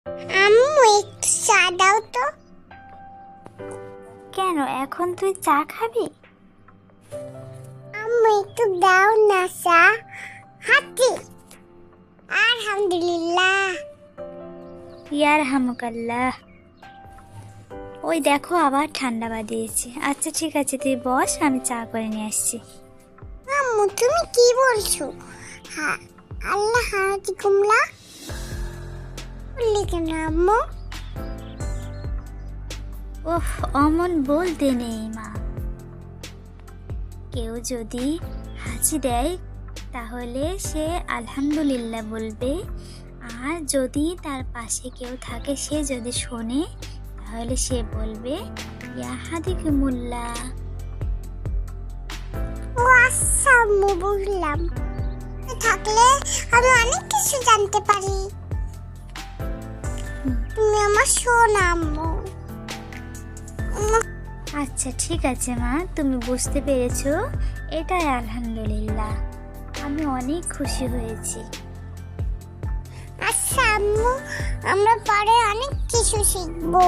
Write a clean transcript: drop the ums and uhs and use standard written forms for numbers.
আম্মু একটু চা দাও তো। কেন এখন তুই চা খাবি? আম্মু একটু দাও না চা। হাতি আলহামদুলিল্লাহ। ইয়ার হামুকাল্লাহ। ওই দেখো আবার ঠান্ডা বাদিয়েছে। আচ্ছা ঠিক আছে, তুই বস, আমি চা করে নিয়ে আসছি। আম্মু তুমি কি বলছো? হ্যাঁ, আল্লাহ হাতি কুমলা বললি কেন আম্মু? ওহ, অমন বলতে নেই মা। কেউ যদি হাঁচি দেয় তাহলে সে আলহামদুলিল্লাহ বলবে, আর যদি তার পাশে কেউ থাকে সে যদি শোনে তাহলে সে বলবে ইয়া হাদিকুমুল্লাহ। ও আচ্ছা আম্মু, বুঝলাম। থাকলে আমি অনেক কিছু জানতে পারি। তুমি আমার শোনা আম্মু। আচ্ছা ঠিক আছে মা, তুমি বুঝতে পেরেছো, এটাই আলহামদুলিল্লাহ। আমি অনেক খুশি হয়েছি। আচ্ছা আম্মু, আমরা পরে অনেক কিছু শিখবো।